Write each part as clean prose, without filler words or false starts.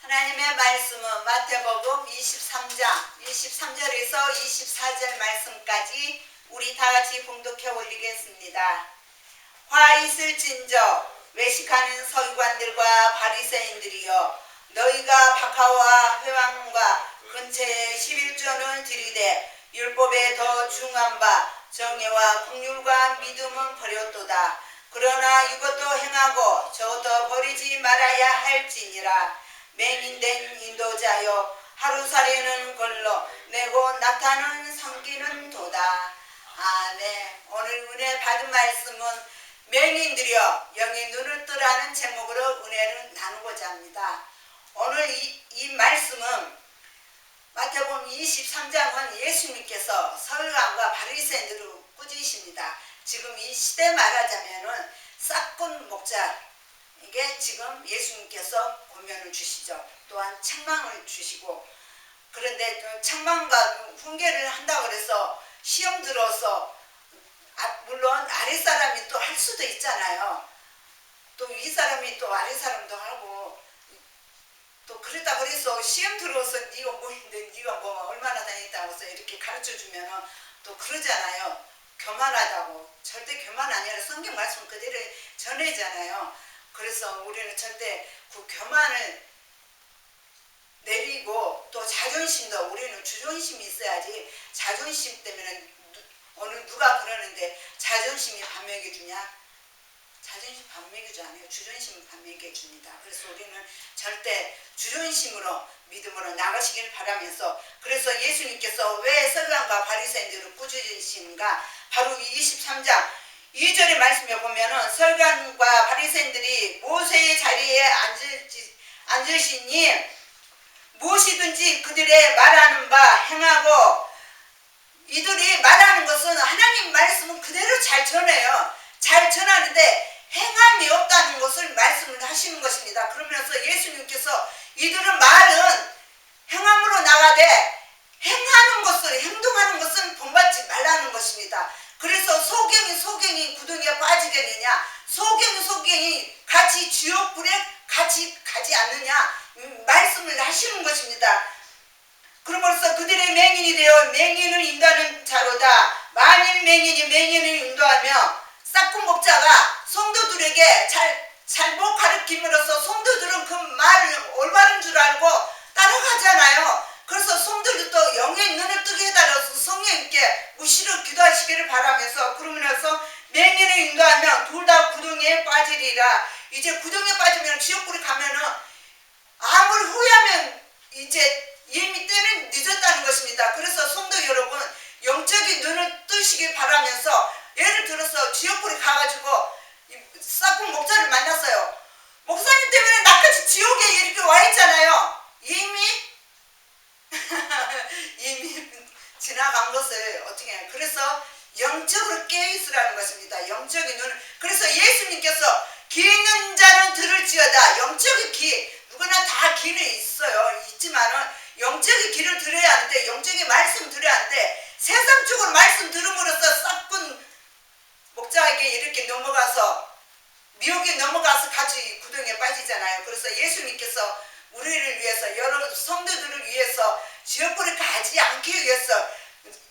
하나님의 말씀은 마태복음 23장 23절에서 24절 말씀까지 우리 다같이 봉독해 올리겠습니다. 화 있을진저 외식하는 서기관들과 바리새인들이여, 너희가 박하와 회왕과 근처에 11조는 들이되 율법에 더 중한 바 정의와 긍휼과 믿음은 버렸도다. 그러나 이것도 행하고 저것도 버리지 말아야 할지니라. 맹인된 인도자여, 하루살이는 걸러 내고 낙타는 섬기는 도다. 아멘. 오늘 은혜 받은 말씀은 맹인들이여 영의 눈을 뜨라는 제목으로 은혜를 나누고자 합니다. 오늘 이 말씀은 마태복음 23장은 예수님께서 서기관과 바리새인들을 꾸짖으십니다. 지금 이 시대 말하자면은 싹군 목자에게 지금 예수님께서 권면을 주시죠. 또한 책망을 주시고, 그런데 책망과 훈계를 한다고 해서 시험 들어서 물론 아랫사람이 또 할 수도 있잖아요. 또 윗사람이 또 아랫사람도 하고, 또 그랬다고 해서 시험 들어서 네가 뭐인데 네가 뭐 얼마나 다녔다고 해서 이렇게 가르쳐주면 또 그러잖아요. 교만하다고. 절대 교만 아니라 성경 말씀 그대로 전해잖아요. 그래서 우리는 절대 그 교만을 내리고, 또 자존심도, 우리는 주존심이 있어야지. 자존심 때문에 오늘 누가 그러는데 자존심이 밥 먹여주냐? 자존심 밥 먹여주 않아요. 주존심은 밥 먹여줍니다. 그래서 우리는 절대 주존심으로 믿음으로 나가시길 바라면서, 그래서 예수님께서 왜 서기관과 바리새인들을 꾸짖으신가? 바로 23장 2절의 말씀에 보면은 서기관과 바리새인들이 모세의 자리에 앉으시니 무엇이든지 그들의 말하는 바 행하고, 이들이 말하는 것은 하나님 말씀은 그대로 잘 전해요. 잘 전하는데 행함이 없다는 것을 말씀을 하시는 것입니다. 그러면서 예수님께서 이들은 말은 행함으로 나가되 행하는 것을, 행동하는 것은 본받지 말라는 것입니다. 그래서 소경이 구덩이에 빠지겠느냐, 소경이 같이 지옥불에 같이 가지 않느냐 말씀을 하시는 것입니다. 그러므로서 그들의 맹인이 되어 맹인을 인도하는 자로다. 만일 맹인을 인도하며 싹군 목자가 성도들에게 잘못 가르침으로써 성도들은 그 말을 올바른 줄 알고 따라가잖아요. 그래서 성도들도 영의 눈을 뜨게 해달라서 성령님께 무시로 기도하시기를 바라면서, 그러면서 맹인을 인도하면 둘 다 구덩이에 빠지리라. 이제 구덩이에 빠지면 지옥불에 가면은 아무리 후회하면 이제 이미 때는 늦었다는 것입니다. 그래서 성도 여러분, 영적인 눈을 뜨시길 바라면서, 예를 들어서 지옥불에 가가지고 싹군 목사를 만났어요. 목사님 때문에 나까지 지옥에 이렇게 와 있잖아요. 이미 지나간 것을 어떻게 해요? 그래서 영적으로 깨어있으라는 것입니다. 영적인 눈을. 그래서 예수님께서 귀 있는 자는 들을지어다. 영적인 귀, 누구나 다 귀는 있지만은 영적인 귀를 들어야 하는데, 영적인 말씀 들어야 하는데, 세상적으로 말씀 들음으로써 싹군 목자에게 이렇게 넘어가서 미혹에 넘어가서 같이 구덩이에 빠지잖아요. 그래서 예수님께서 우리를 위해서, 여러 성도들을 위해서 지옥불에 가지 않기 위해서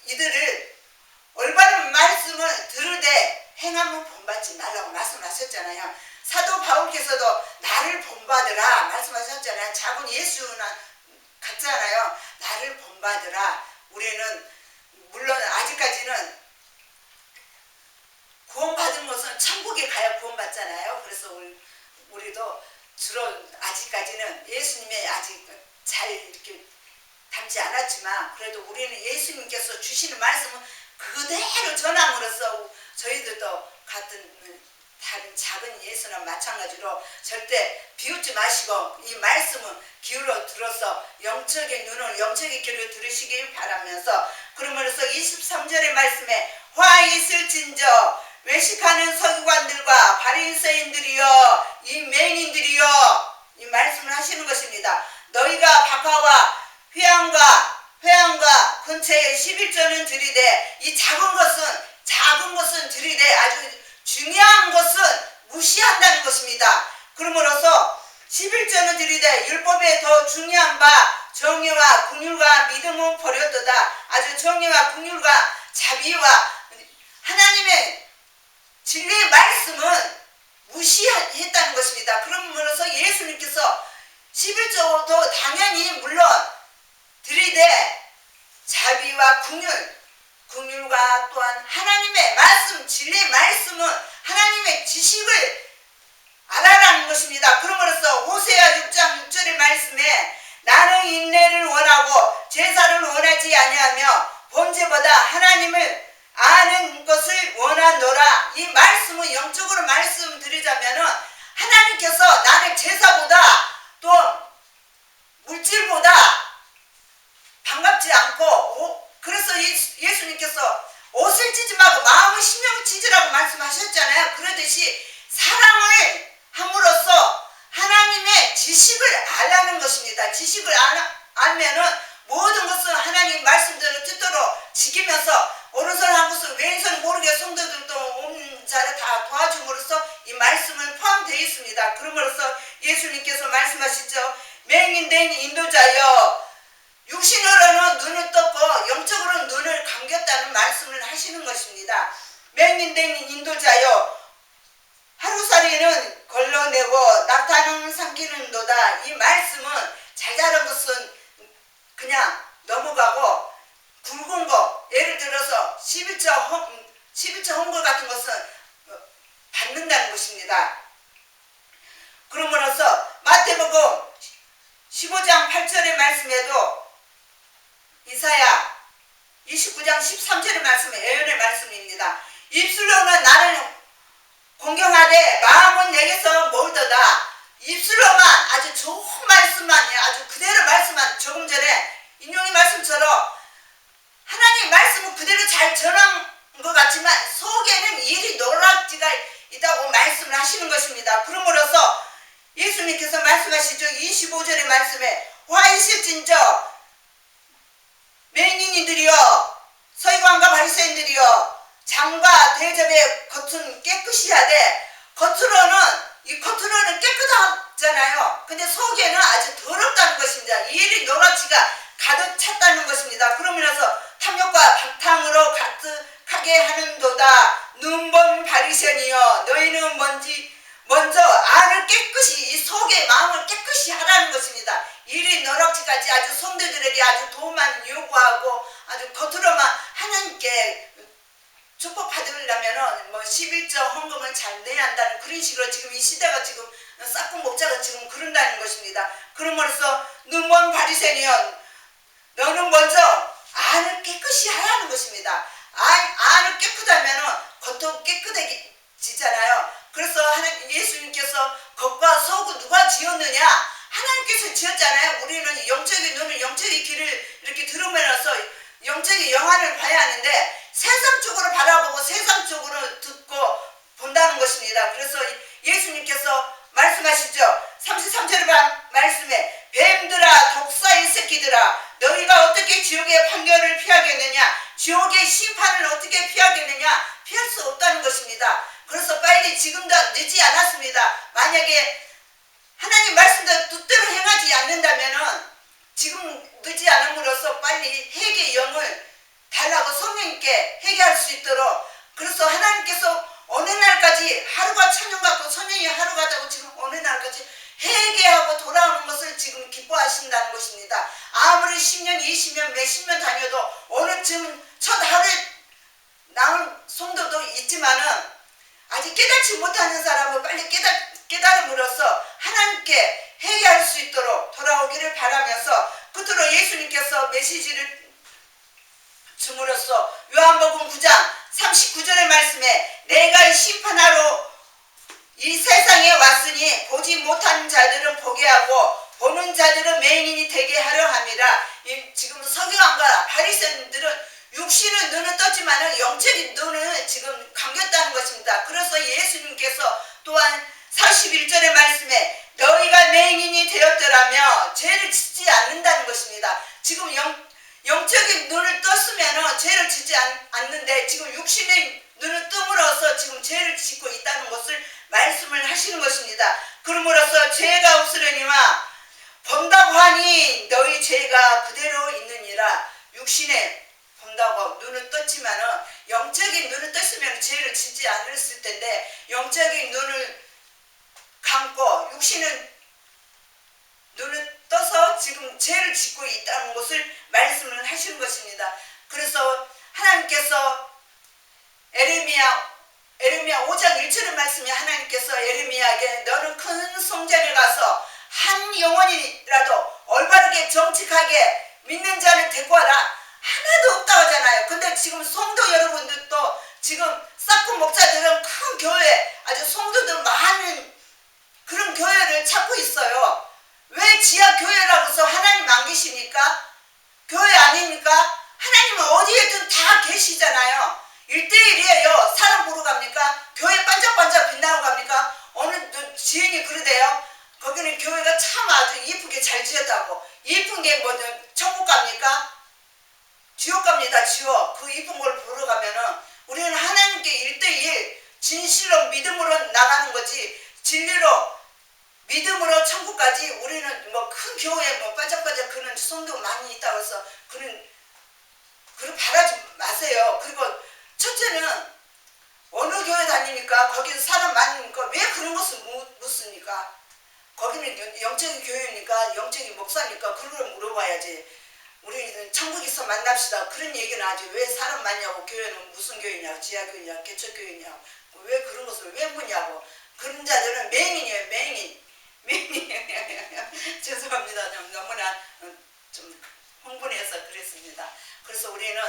이들을 올바른 말씀을 들으되 행함은 본받지 말라고 말씀하셨잖아요. 사도 바울께서도 나를 본받으라 말씀하셨잖아요. 작은 예수나 같잖아요. 나를 본받으라. 우리는 물론 아직까지는 구원받은 것은 천국에 가야 구원받잖아요. 그래서 우리도 주로 아직까지는 예수님의 아직 잘 이렇게 닮지 않았지만, 그래도 우리는 예수님께서 주시는 말씀은 그대로 전함으로써 저희들도 같은 다른 작은 예수나 마찬가지로 절대 비웃지 마시고 이 말씀은 귀로 들어서 영적인 눈을, 영적인 귀를 들으시길 바라면서, 그러면서 23절의 말씀에 화 있을진저 외식하는 서기관들과 바리새인들이여, 이 맹인들이여, 이 말씀을 하시는 것입니다. 너희가 박하와 회왕과 근처에 11조는 들이되, 이 작은 것은 들이되 아주 중요한 것은 무시한다는 것입니다. 그러므로서 11조는 드리되 율법에 더 중요한 바 정의와 긍휼과 믿음은 버렸도다. 아주 정의와 긍휼과 자비와 하나님의 진리의 말씀은 무시했다는 것입니다. 그러므로서 예수님께서 11조도 당연히 물론 드리되 자비와 긍휼과 또한 하나님의 말씀, 진리의 말씀은 하나님의 지식을 알아라는 것입니다. 그러므로서 호세아 6장 6절의 말씀에 나는 인내를 원하고 제사를 원하지 아니하며 번제보다 하나님을 아는 것을 원하노라. 이 말씀은 영적으로 말씀드리자면은 하나님께서 나는 제사보다 또 물질보다 반갑지 않고 그래서 예수님께서 옷을 찢지 말고 마음을 신명을 찢으라고 말씀하셨잖아요. 그러듯이 사랑을 함으로써 하나님의 지식을 알라는 것입니다. 지식을 알면은 모든 것을 하나님 말씀대로 뜻대로 지키면서 오른손 한 것을 왼손 모르게 성도들도 온 자를 다 도와줌으로써 이 말씀을 포함되어 있습니다. 그러므로서 예수님께서 말씀하시죠. 맹인된 인도자여 육신으로는 눈을 떴고 영적으로는 눈을 감겼다는 말씀을 하시는 것입니다. 맹인된 인도자여 하루살이는 걸러내고 낙타는 삼키는도다. 이 말씀은 잘 자란 것은 그냥 넘어가고 굵은 거 예를 들어서 11조 헌금 같은 것은 받는다는 것입니다. 그러므로서 마태복음 15장 8절의 말씀에도 이사야 29장 13절의 말씀은 예언의 말씀입니다. 입술로는 나를 공경하되 마음은 내게서 멀더다. 입술로만 아주 좋은 말씀만 아주 그대로 말씀만 조금 전에 인용의 말씀처럼 하나님 말씀은 그대로 잘 전한 것 같지만 속에는 일이 노랗지가 있다고 말씀을 하시는 것입니다. 그러므로서 예수님께서 말씀하시죠. 25절의 말씀에 화 있을진저 맹인이들이여 서기관과 바리새인들이여 장과 대접의 겉은 깨끗이 하되 겉으로는 깨끗하잖아요. 근데 속에는 아주 더럽다는 것입니다. 일이 노랗지가 가득 찼다는 것입니다. 그러면서 탐욕과 박탕으로 가득하게 하는도다. 눈먼 바리새인이여 너희는 먼저 안을 깨끗이 이 속의 마음을 깨끗이 하라는 것입니다. 일이 노랗지같이 아주 성도들에게 아주 도움만 요구하고 아주 겉으로만 하나님께 축복 받으려면은 11조 헌금을 잘 내야 한다는 그런 식으로 지금 이 시대가 지금 싹군 목자가 지금 그런다는 것입니다. 그러므로써 눈먼 바리새인이여 너는 먼저 안을 깨끗이 하라는 것입니다. 안을 깨끗하면은 겉도 깨끗해지잖아요. 그래서 예수님께서 겉과 속을 누가 지었느냐? 하나님께서 지었잖아요. 우리는 영적인 눈을 영적인 길을 이렇게 들으면서 영적인 영안을 봐야 하는데 세상 쪽으로 바라보고 세상 쪽으로 듣고 본다는 것입니다. 그래서 예수님께서 말씀하시죠. 33절의 말씀에 뱀들아 독사의 새끼들아 너희가 어떻게 지옥의 판결을 피하겠느냐? 지옥의 심판을 어떻게 피하겠느냐? 피할 수 없다는 것입니다. 그래서 빨리 지금도 늦지 않았습니다. 만약에 하나님 말씀대로 뜻대로 행하지 않는다면은 지금 늦지 않음으로써 빨리 회개의 영을 달라고 성령님께 회개할 수 있도록 그래서 하나님께서 어느 날까지 하루가 천년 같고 천년이 하루 같다고 지금 어느 날까지 회개하고 돌아오는 것을 지금 기뻐하신다는 것입니다. 아무리 10년, 20년, 몇십 년 다녀도 어느쯤 첫 하루에 나온 성도도 있지만은 아직 깨닫지 못하는 사람은 빨리 깨달음으로써 하나님께 회개할 수 있도록 돌아오기를 바라면서 끝으로 예수님께서 메시지를 줌으로써 요한복음 9장 39절의 말씀에 내가 심판하러 이 세상에 왔으니 보지 못한 자들은 보게 하고 보는 자들은 맹인이 되게 하려 함이라. 지금 서기관과 바리새인들은 육신은 눈을 떴지만 영적인 눈을 지금 감겼다는 것입니다. 그래서 예수님께서 또한 41절의 말씀에 너희가 맹인이 되었더라며 죄를 짓지 않는다는 것입니다. 지금 영적인 눈을 떴으면 죄를 짓지 않는데 지금 육신의 눈을 뜸으로써 지금 죄를 짓고 있다는 것을 말씀을 하시는 것입니다. 그러므로서 죄가 없으려니와 본다고 하니 너희 죄가 그대로 있느니라. 육신에 본다고 눈을 떴지만은 영적인 눈을 떴으면 죄를 짓지 않았을 텐데 영적인 눈을 감고 육신은 눈을 떠서 지금 죄를 짓고 있다는 것을 말씀을 하시는 것입니다. 그래서 하나님께서 에레미야 5장 1절의 말씀에 하나님께서 에레미야에게 너는 큰 성전에 가서 한 영혼이라도 올바르게 정직하게 믿는 자를 데리고 와라. 하나도 없다고 하잖아요. 근데 지금 성도 여러분들도 지금 싹고 목자들은 큰 교회 아주 성도들 많은 그런 교회를 찾고 있어요. 왜 지하 교회라고 해서 하나님 안 계십니까? 교회 아닙니까? 하나님은 어디에든 다 계시잖아요. 1대1이에요. 사람 보러 갑니까? 교회 반짝반짝 빛나고 갑니까? 어느 지인이 그러대요. 거기는 교회가 참 아주 이쁘게 잘 지었다고. 이쁜 게 뭐냐? 천국 갑니까? 지옥 갑니다. 지옥. 그 이쁜 걸 보러 가면은 우리는 하나님께 1대1 진실로 믿음으로 나가는 거지. 진리로 믿음으로 천국까지 우리는 뭐 큰 교회 뭐 반짝반짝 그런 성도 많이 있다고 해서 그런 바라지 마세요. 그리고 첫째는 어느 교회 다니니까 거기서 사람 많으니까 왜 그런 것을 묻습니까? 거기는 영적인 교회니까 영적인 목사니까 그걸 물어봐야지. 우리는 천국에서 만납시다. 그런 얘기는 하지. 왜 사람 많냐고. 교회는 무슨 교회냐고. 지하교회냐고. 개척교회냐고. 왜 그런 것을 왜 묻냐고. 그런 자들은 맹인이에요. 맹인. 죄송합니다. 좀 너무나 좀 흥분해서 그랬습니다. 그래서 우리는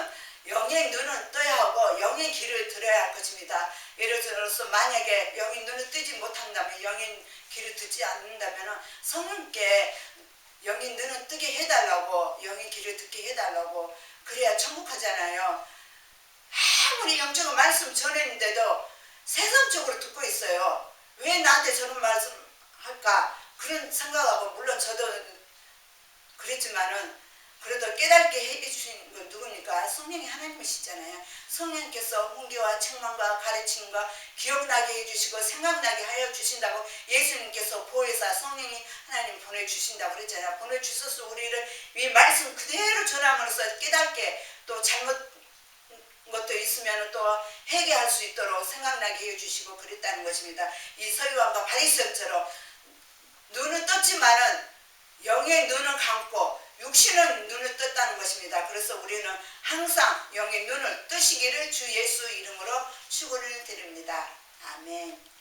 영의 눈은 떠야 하고 영의 길을 들어야 할 것입니다. 예를 들어서 만약에 영의 눈을 뜨지 못한다면 영의 길을 듣지 않는다면 성령께 영의 눈을 뜨게 해달라고 영의 길을 듣게 해달라고 그래야 천국 하잖아요. 아무리 영적인 말씀 전했는데도 세상적으로 듣고 있어요. 왜 나한테 저런 말씀 할까 그런 생각하고 물론 저도 그랬지만은 그래도 깨닫게 해주신 건 누굽니까? 성령이 하나님이시잖아요. 성령께서 훈계와 책망과 가르침과 기억나게 해주시고 생각나게 하여 주신다고 예수님께서 보혜사 성령이 하나님 보내주신다고 그랬잖아요. 보내주셔서 우리를 이 말씀 그대로 전함으로써 깨닫게 또 잘못 것도 있으면 또 회개할 수 있도록 생각나게 해주시고 그랬다는 것입니다. 이 서유왕과 바리새인처럼 눈을 떴지만은 영의 눈을 감고 육신은 눈을 떴다는 것입니다. 그래서 우리는 항상 영의 눈을 뜨시기를 주 예수 이름으로 축원을 드립니다. 아멘.